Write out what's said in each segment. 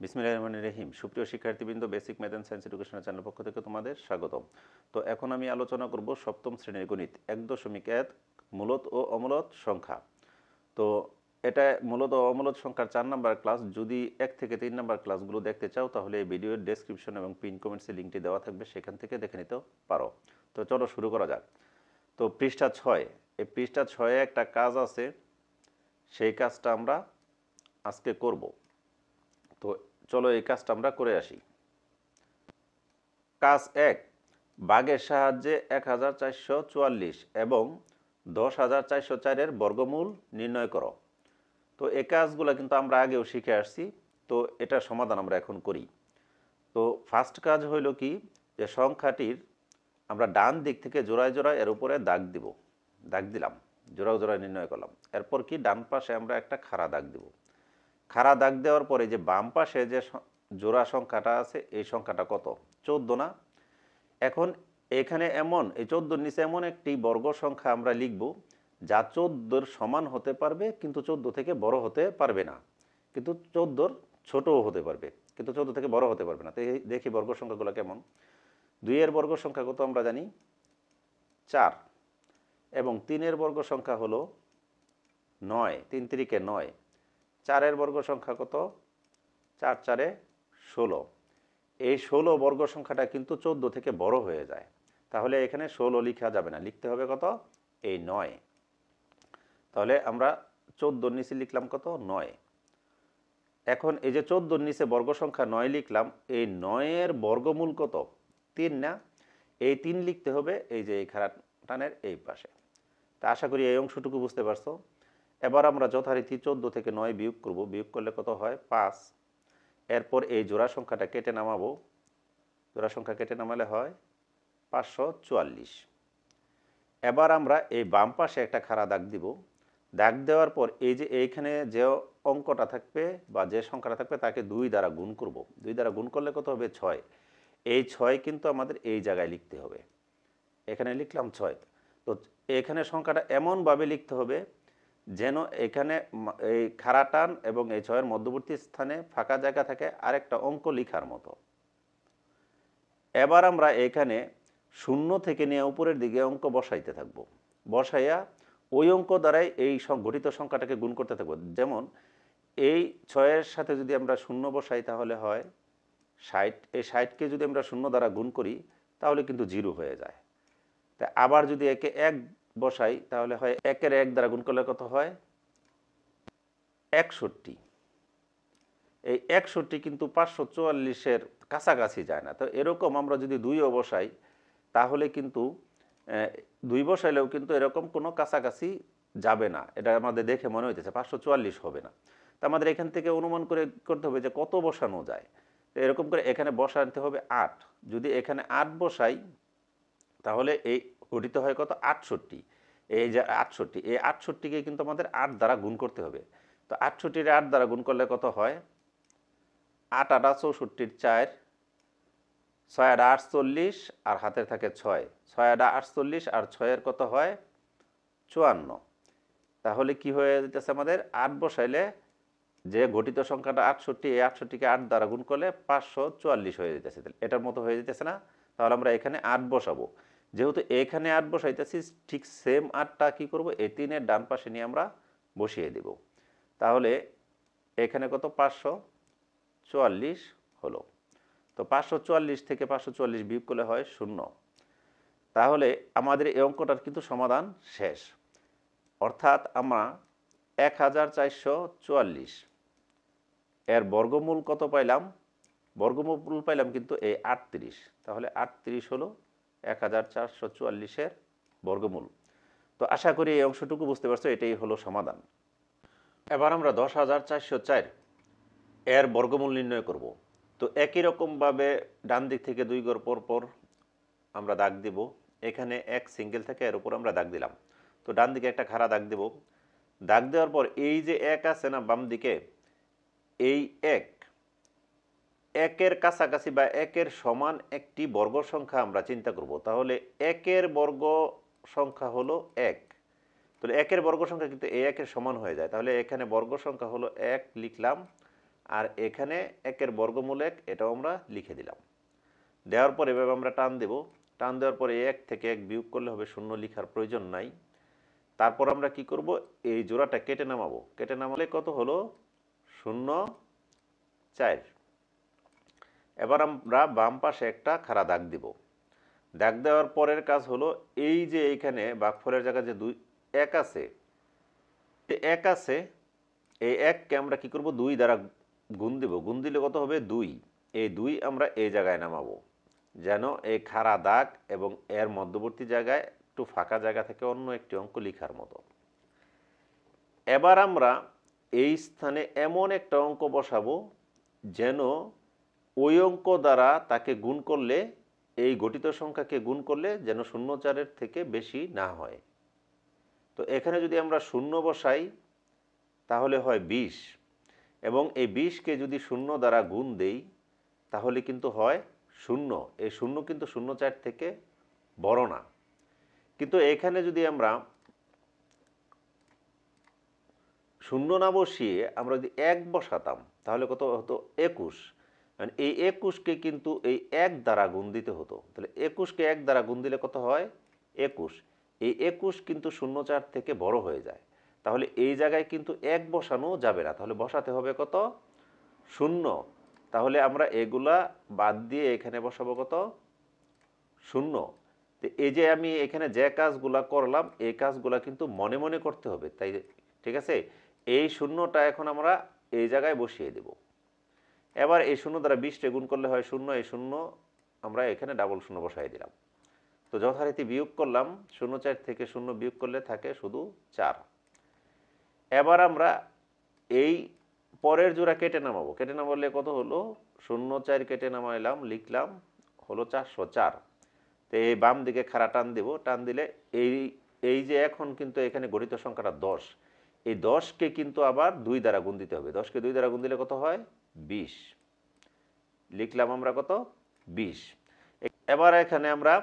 বিসমিল্লাহির রহমানির রহিম। সুপ্রিয় শিক্ষার্থীবৃন্দ, বেসিক ম্যাথ অ্যান্ড সায়েন্স এডুকেশনের চ্যানেল পক্ষ থেকে তোমাদের স্বাগতম। তো এখন আমি আলোচনা করব সপ্তম শ্রেণীর গণিত 1.1 মূলত ও অমূলত সংখ্যা। তো এটা মূলত ও অমূলত সংখ্যার 4 নম্বর ক্লাস। যদি 1 থেকে 3 নম্বর ক্লাসগুলো দেখতে চাও তাহলে এই ভিডিওর ডেসক্রিপশন এবং পিন কমেন্টসে লিঙ্কটি দেওয়া থাকবে, সেখান থেকে দেখে নিতে পারো। তো চলো শুরু করা যাক। তো পৃষ্ঠা 6, এই পৃষ্ঠা 6-এ একটা কাজ আছে, সেই কাজটা আমরা আজকে করব। তো চলো এই কাজটা আমরা করে আসি। কাজ 1, ভাগের সাহায্যে 1444 এবং 10404-এর বর্গমূল নির্ণয় করো। তো এই কাজগুলো কিন্তু আমরা আগেও শিখে আসছি, তো এটার সমাধান আমরা এখন করি। তো ফার্স্ট কাজ হইল কি, যে সংখ্যাটির আমরা ডান দিক থেকে জোড়ায় জোড়ায় এর উপরে দাগ দিলাম, জোড়ায় জোড়ায় নির্ণয় করলাম। এরপর কি ডান পাশে আমরা একটা খাড়া দাগ দিব। খাড়া দাগ দেওয়ার পরে যে বাম পাশে যে জোড়া সংখ্যাটা আছে, এই সংখ্যাটা কত? 14 না? এখন এখানে এমন এই 14-র নিচে এমন একটি বর্গ সংখ্যা আমরা লিখব যা 14-র সমান হতে পারবে, কিন্তু 14 থেকে বড় হতে পারবে না, কিন্তু 14-র ছোটও হতে পারবে, কিন্তু 14 থেকে বড় হতে পারবে না। তো দেখি বর্গ সংখ্যাগুলো কেমন। 2-এর বর্গ সংখ্যা কত আমরা জানি, 4, এবং 3-এর বর্গ সংখ্যা হলো 9, 3 3-কে 9। 4-এর বর্গ সংখ্যা কত? 4 4-এ 16। এই 16 বর্গ সংখ্যাটা কিন্তু 14 থেকে বড় হয়ে যায়, তাহলে এখানে 16 লেখা যাবে না, লিখতে হবে কত? এই 9। তাহলে আমরা 14-র নিচে লিখলাম কত? 9। এখন এই যে 14-র নিচে বর্গ সংখ্যা 9 লিখলাম, এই 9-এর বর্গমূল কত? 3 না? এই 3 লিখতে হবে এই যে এই খাড়াটানের এই পাশে। তা আশা করি এই অংশটুকু বুঝতে পারছো। এবার আমরা যথারীতি 14 থেকে 9 বিয়োগ করব। বিয়োগ করলে কত হয়? 5। এরপর এই জোড়া সংখ্যাটা কেটে নামাবো। জোড়া সংখ্যা কেটে নামালে হয় 544। এবার আমরা এই বাম পাশে একটা খাড়া দাগ দিব। দাগ দেওয়ার পর এই যে এইখানে যে অঙ্কটা থাকবে বা যে সংখ্যাটা থাকবে তাকে 2 দ্বারা গুণ করব। 2 দ্বারা গুণ করলে কত হবে? 6। এই 6 কিন্তু আমাদের এই জায়গায় লিখতে হবে। এখানে লিখলাম 6। তো এখানে সংখ্যাটা এমনভাবে লিখতে হবে যেন এখানে এই খাড়া টান এবং এই 6-এর মধ্যবর্তী স্থানে ফাঁকা জায়গা থাকে আরেকটা অঙ্ক লেখার মতো। এবার আমরা এখানে 0 থেকে নিয়ে উপরের দিকে অঙ্ক বসাইতে থাকব। বসাইয়া ওই অঙ্ক দ্বারাই এই গঠিত সংখ্যাটাকে গুণ করতে থাকব। যেমন এই 6-এর সাথে যদি আমরা 0 বসাই তাহলে হয় 60। এই 60-কে যদি আমরা 0 দ্বারা গুণ করি তাহলে কিন্তু 0 হয়ে যায়। তা আবার যদি একে 1 বসাই তাহলে হয় 1-এর 1 দ্বারা গুণ করলে কত হয়? 61। এই 61 কিন্তু 544-এর কাছাকাছি যায় না। তো এরকম আমরা যদি 2ও বসাই তাহলে কিন্তু 2 বসাইলেও কিন্তু এরকম কোনো কাছাকাছি যাবে না। এটা আমাদের দেখে মনে হইতেছে 544 হবে না। তো আমাদের এখান থেকে অনুমান করে করতে হবে যে কত বসানো যায়। তো এরকম করে এখানে বসাতে হবে 8। যদি এখানে 8 বসাই তাহলে এই গঠিত হয় কত? 68। এই যে 68, এই 68-কে কিন্তু আমাদের 8 দ্বারা গুণ করতে হবে। তো 68-র 8 দ্বারা গুণ করলে কত হয়? 8 8 64, 4, 6 8 48 আর হাতের থাকে 6, 6 8 48 আর 6-এর কত হয়? 54। তাহলে কি হয়ে যেতেছে আমাদের? 8 বসাইলে যে গঠিত সংখ্যাটা 68, এই 68-কে 8 দ্বারা গুণ করলে 544 হয়ে যেতেছে। এটার মতো হয়ে যেতেছে না? তাহলে আমরা এখানে 8 বসাবো। যেহেতু এখানে 8 বসাইতেছি, ঠিক সেম 8টা কী করব? এই 3-এর ডান পাশে নিয়ে আমরা বসিয়ে দেব। তাহলে এখানে কত? 544 হলো। তো 544 থেকে 544 বিয়োগ করলে হয় 0। তাহলে আমাদের এই অঙ্কটার কিন্তু সমাধান শেষ। অর্থাৎ আমরা 1444 এর বর্গমূল কত পাইলাম? বর্গমূল পাইলাম কিন্তু এই 38। তাহলে 38 হলো 1444-এর বর্গমূল। তো আশা করি এই অংশটুকু বুঝতে পারছো, এটাই হলো সমাধান। এবার আমরা 10404 এর বর্গমূল নির্ণয় করব। তো একই রকমভাবে ডান দিক থেকে 2 ঘর পর পর আমরা দাগ দেব। এখানে 1 সিঙ্গেল থেকে এর উপর আমরা দাগ দিলাম। তো ডান দিকে একটা খাড়া দাগ দেব। দাগ দেওয়ার পর এই যে 1 আছে না বাম দিকে, এই 1-এর কাছাকাছি বা 1-এর সমান একটি বর্গ সংখ্যা আমরা চিন্তা করব। তাহলে 1-এর বর্গ সংখ্যা হলো 1। তাহলে 1-এর বর্গ সংখ্যা কিন্তু এই 1-এর সমান হয়ে যায়। তাহলে এখানে বর্গ সংখ্যা হলো 1 লিখলাম, আর এখানে 1-এর বর্গমূল 1 এটাও আমরা লিখে দিলাম। দেওয়ার পর এভাবে আমরা টান দেব। টান দেওয়ার পরে 1 থেকে 1 বিয়োগ করলে হবে, শূন্য লেখার প্রয়োজন নাই। তারপর আমরা কি করব, এই জোড়াটা কেটে নামাবো। কেটে নামালে কত হলো, 0,4। এবার আমরা বাম পাশে একটা খাড়া দাগ দিব। দাগ দেওয়ার পরের কাজ হলো, এই যে এইখানে ভাগফলের জায়গায় যে 1 আছে, এই 1কে আমরা কি করব, 2 দ্বারা গুণ দিব। গুণ দিলে কত হবে, 2। এই 2 আমরা এই জায়গায় নামাবো, যেন এই খাড়া দাগ এবং এর মধ্যবর্তী জায়গায় একটু ফাঁকা জায়গা থেকে অন্য একটি অঙ্ক লেখার মতো। এবার আমরা এই স্থানে এমন একটা অঙ্ক বসাবো যেন ওই অঙ্ক দ্বারা তাকে গুণ করলে, এই গঠিত সংখ্যাকে গুণ করলে যেন 0,4-এর থেকে বেশি না হয়। তো এখানে যদি আমরা 0 বসাই তাহলে হয় 20, এবং এই 20কে যদি 0 দ্বারা গুণ দেই তাহলে কিন্তু হয় 0। এই 0 কিন্তু 0,4 থেকে বড় না। কিন্তু এখানে যদি আমরা 0 না বসিয়ে আমরা যদি 1 বসাতাম তাহলে কত হতো, 21। মানে এই 21কে কিন্তু এই 1 দ্বারা গুণ দিতে হতো। তাহলে 21কে 1 দ্বারা গুণ দিলে কত হয়, 21। এই 21 কিন্তু 0,4 থেকে বড় হয়ে যায়। তাহলে এই জায়গায় কিন্তু 1 বসানো যাবে না, তাহলে বসাতে হবে কত, 0। তাহলে আমরা এগুলা বাদ দিয়ে এখানে বসাবো কত, 0। তো এই যে আমি এখানে যে কাজগুলা করলাম এই কাজগুলা কিন্তু মনে মনে করতে হবে, তাই ঠিক আছে। এই 0টা এখন আমরা এই জায়গায় বসিয়ে দেব। এবার এই 0 দ্বারা 20টা গুণ করলে হয় 0, এই 0 আমরা এখানে ডাবল 0 বসাই দিলাম। তো যথারীতি বিয়োগ করলাম, 0,4 থেকে 0 বিয়োগ করলে থাকে শুধু 4। এবার আমরা এই পরের জোড়া কেটে নামাবো। কেটে নামালে কত হলো, 0,4 কেটে নামাইলাম, লিখলাম হলো 404। তো এই বাম দিকে খাড়া টান দেব। টান দিলে এই যে এখন কিন্তু এখানে গঠিত সংখ্যাটা 10, এই 10কে কিন্তু আবার 2 দ্বারা গুণ দিতে হবে। 10কে 2 দ্বারা গুণ দিলে কত হয়, 20। লিখলাম আমরা কত, 20। এবার এখানে আমরা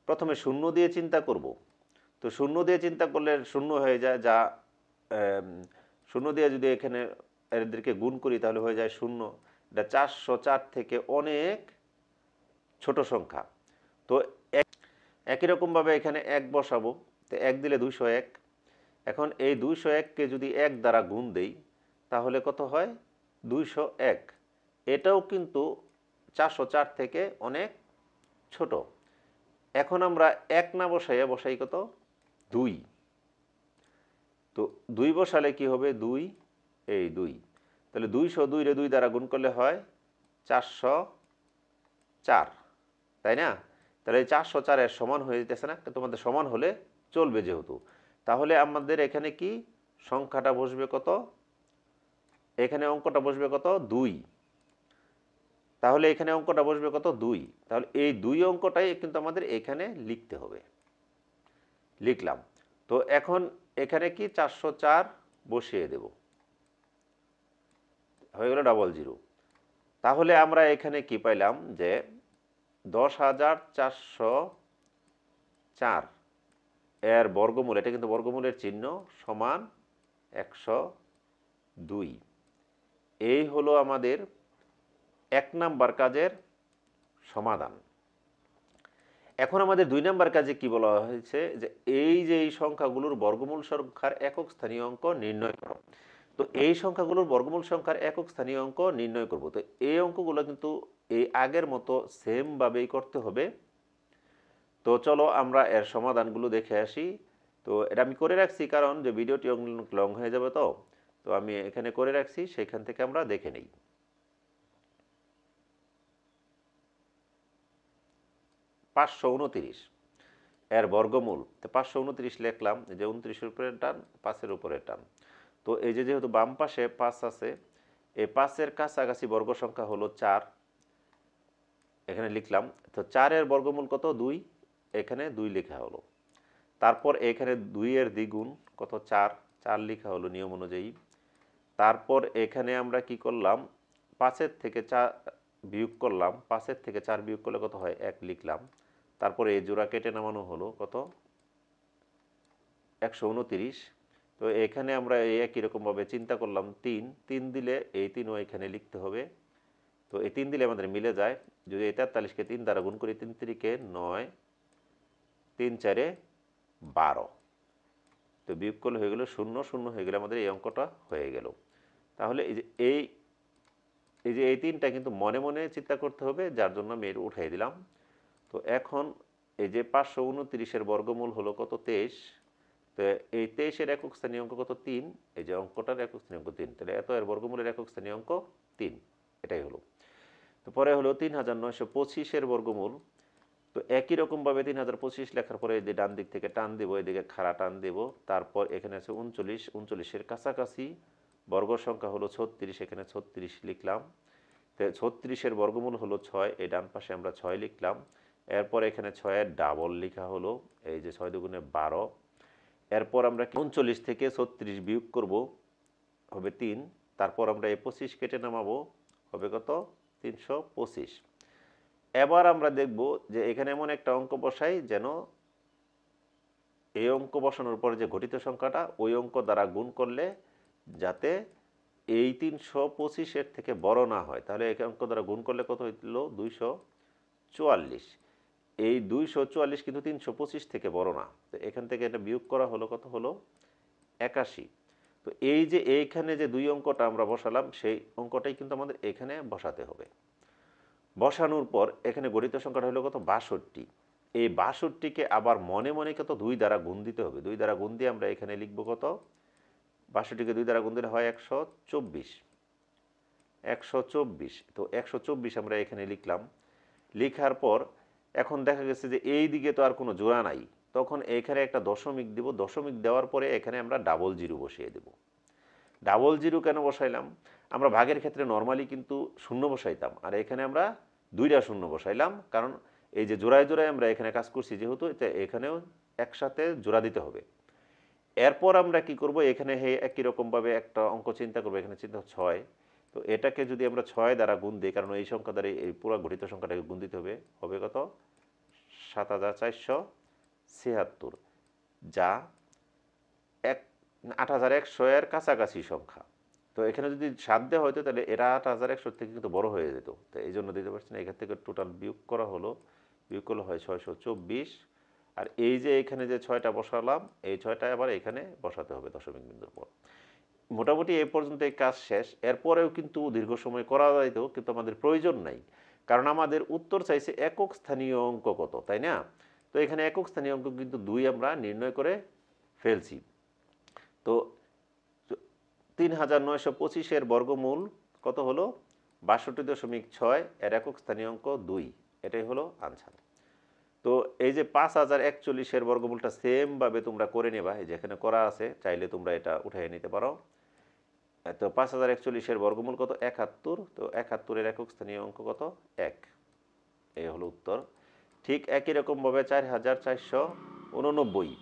প্রথমে 0 দিয়ে চিন্তা করব। তো 0 দিয়ে চিন্তা করলে 0 হয়ে যায়, যা 0 দিয়ে যদি এখানে এদেরকে গুণ করি তাহলে হয়ে যায় 0। এটা 404 থেকে অনেক ছোট সংখ্যা। তো একই রকমভাবে এখানে 1 বসাবো। তো 1 দিলে 201। এখন এই 201কে যদি 1 দ্বারা গুণ দেই তাহলে কত হয়, 201। এটাও কিন্তু 404 থেকে অনেক ছোট। এখন আমরা 1 না বসাইয়া বসাই কত, 2। তো 2 বসালে কি হবে, 2, এই 2। তাহলে 202 রে 2 দ্বারা গুণ করলে হয় 404, তাই না। তাহলে এই 404 এর সমান হয়ে যেতেছে না, তোমাদের সমান হলে চলবে যেহেতু। তাহলে আমাদের এখানে কি সংখ্যাটা বসবে কত, এখানে অঙ্কটা বসবে কত, 2। তাহলে এখানে অঙ্কটা বসবে কত, 2। তাহলে এই 2 অঙ্কটাই কিন্তু আমাদের এখানে লিখতে হবে। লিখলাম। তো এখন এখানে কি 404 বসিয়ে দেব, হয়ে গেল 00। তাহলে আমরা এখানে কি পাইলাম যে 10,404 এর বর্গমূল, এটা কিন্তু বর্গমূলের চিহ্ন, সমান 102। এই হলো আমাদের 1 নাম্বার কাজের সমাধান। এখন আমাদের 2 নাম্বার কাজে কি বলা হয়েছে, যে এই যে এই সংখ্যাগুলোর বর্গমূল সংখ্যার একক স্থানীয় অঙ্ক নির্ণয় করো। তো এই সংখ্যাগুলোর বর্গমূল সংখ্যার একক স্থানীয় অঙ্ক নির্ণয় করব। তো এই অঙ্কগুলো কিন্তু এই আগের মতো সেমভাবেই করতে হবে। তো চলো আমরা এর সমাধানগুলো দেখে আসি। তো এটা আমি করে রাখছি, কারণ যে ভিডিওটি লং হয়ে যাবে, তো তো আমি এখানে করে রাখছি, সেখান থেকে আমরা দেখে নেই। 529 এর বর্গমূল, তো 529 লিখলাম, যে 29-এর উপরের টান 5-এর উপরের টান। তো এই যে যেহেতু বাম পাশে 5 আছে, এই 5-এর কাছাকাছি বর্গ সংখ্যা হলো 4, এখানে লিখলাম। তো 4-এর বর্গমূল কত, 2, এখানে 2 লেখা হলো। তারপর এখানে 2-এর দ্বিগুণ কত, 4, 4 লেখা হলো নিয়ম অনুযায়ী। তারপর এখানে আমরা কি করলাম, 5-এর থেকে 4 বিয়োগ করলাম। 5-এর থেকে 4 বিয়োগ করলে কত হয়, 1 লিখলাম। তারপরে এই জোড়া কেটে নামানো হলো কত, 129। তো এখানে আমরা এই একই রকমভাবে চিন্তা করলাম 3 3 দিলে এই 3ও এখানে লিখতে হবে। তো এই 3 দিলে আমাদের মিলে যায়। যদি এই 43কে 3 দ্বারা গুণ করি 3 3কে 9, 3 4 12। তো বিয়োগ করলে হয়ে গেল 0 0 হয়ে গেলে আমাদের এই অঙ্কটা হয়ে গেল। তাহলে এই যে এই 3টা কিন্তু মনে মনে চিন্তা করতে হবে, যার জন্য আমি এটা উঠাই দিলাম। তো এখন এই যে 529-এর বর্গমূল হলো কত? 23। তো এই 23-এর একক স্থানীয় অঙ্ক কত? 3। এই যে অঙ্কটার একক স্থানীয় অঙ্ক 3, তাহলে এত এর বর্গমূলের একক স্থানীয় অঙ্ক 3। এটাই হলো। তো পরে হলো 3925-এর বর্গমূল। তো একই রকমভাবে 3025 লেখার পরে এই যে ডান দিক থেকে টান দেবো, এদিকে খাড়া টান দেব। তারপর এখানে আছে 39, 39-এর কাছাকাছি বর্গ সংখ্যা হলো 36, এখানে 36 লিখলাম। তো 36-এর বর্গমূল হলো 6, এই ডান পাশে আমরা 6 লিখলাম। এরপর এখানে 6-এর ডাবল লেখা হলো, এই যে 6 দুগুণে 12। এরপর আমরা 39 থেকে 36 বিয়োগ করব, হবে 3। তারপর আমরা এই 25 কেটে নামাবো, হবে কত? 325। এবার আমরা দেখব যে এখানে এমন একটা অঙ্ক বসাই যেন এই অঙ্ক বসানোর পরে যে ঘটিত সংখ্যাটা ওই অঙ্ক দ্বারা গুণ করলে যাতে এই 325-এর থেকে বড় না হয়। তাহলে এই অঙ্ক দ্বারা গুণ করলে কত হইল? 244। এই 244 কিন্তু 325 থেকে বড় না। তো এখান থেকে এটা বিয়োগ করা হলো, কত হলো? 81। তো এই যে এইখানে যে দুই অঙ্কটা আমরা বসালাম সেই অঙ্কটাই কিন্তু আমাদের এখানে বসাতে হবে। বসানোর পর এখানে গঠিত সংখ্যাটা হলো কত? 62। এই 62কে আবার মনে মনে কত? 2 দ্বারা গুণ দিতে হবে। 2 দ্বারা গুণ দিয়ে আমরা এখানে লিখব কত? 62কে 2 দ্বারা গুণ দিলে হয় 124। 124। তো 124 আমরা এখানে লিখলাম। লিখার পর এখন দেখা গেছে যে এই দিকে তো আর কোনো জোড়া নাই, তখন এখানে একটা দশমিক দিব। দশমিক দেওয়ার পরে এখানে আমরা ডাবল জিরো বসিয়ে দেব। ডাবল জিরো কেন বসাইলাম? আমরা ভাগের ক্ষেত্রে নর্মালি কিন্তু শূন্য বসাইতাম, আর এখানে আমরা 2টা শূন্য বসাইলাম, কারণ এই যে জোড়ায় জোড়ায় আমরা এখানে কাজ করছি যেহেতু, এখানেও একসাথে জোড়া দিতে হবে। এরপর আমরা কি করব? এখানে একই রকমভাবে একটা অঙ্ক চিন্তা করবো, এখানে চিন্তা 6। তো এটাকে যদি আমরা 6 দ্বারা গুণ দিই, কারণ এই সংখ্যা দ্বারা এই পুরো গঠিত সংখ্যাটাকে গুণ দিতে হবে, হবে কত? 7476, যা 8100-এর কাছাকাছি সংখ্যা। তো এখানে যদি 7 দেওয়া হয়তো তাহলে এটা 8100 থেকে কিন্তু বড় হয়ে যেত। তো এই জন্য দিতে পারছি না। এখান থেকে টোটাল বিয়োগ করা হলো, বিয়োগ করলে হয় 624। আর এই যে এখানে যে 6টা বসালাম, এই 6টা আবার এখানে বসাতে হবে দশমিক বিন্দুর পর। মোটামুটি এই পর্যন্ত এই কাজ শেষ। এরপরেও কিন্তু দীর্ঘ সময় করা যাইতো, কিন্তু আমাদের প্রয়োজন নাই, কারণ আমাদের উত্তর চাইছে একক স্থানীয় অঙ্ক কত, তাই না? তো এখানে একক স্থানীয় অঙ্ক কিন্তু 2 আমরা নির্ণয় করে ফেলছি। তো 3925-এর বর্গমূল কত হলো? 62.6, এর একক স্থানীয় অঙ্ক 2। এটাই হলো আনসার। তো এই যে 5041-এর বর্গমূলটা সেমভাবে তোমরা করে নেবা, এই যেখানে করা আছে, চাইলে তোমরা এটা উঠিয়ে নিতে পারো। তো 5041-এর বর্গমূল কত? 71। তো 71-এর একক স্থানীয় অঙ্ক কত? 1। এই হলো উত্তর। ঠিক একই রকমভাবে 4489,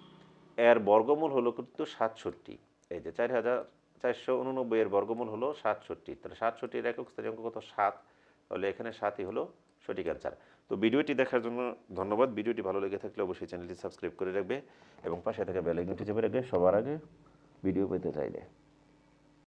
এর বর্গমূল হলো কিন্তু 67। এই যে 4489-এর বর্গমূল হলো 67। তাহলে 67-এর একক স্থানীয় অঙ্ক কত? 7। তাহলে এখানে 7ই হলো সঠিক অ্যান্সার। তো ভিডিওটি দেখার জন্য ধন্যবাদ। ভিডিওটি ভালো লেগে থাকলে অবশ্যই চ্যানেলটি সাবস্ক্রাইব করে রাখবে এবং পাশে থাকা বেল আইকনটি চেপে রাখবে সবার আগে ভিডিও পেতে চাইলে।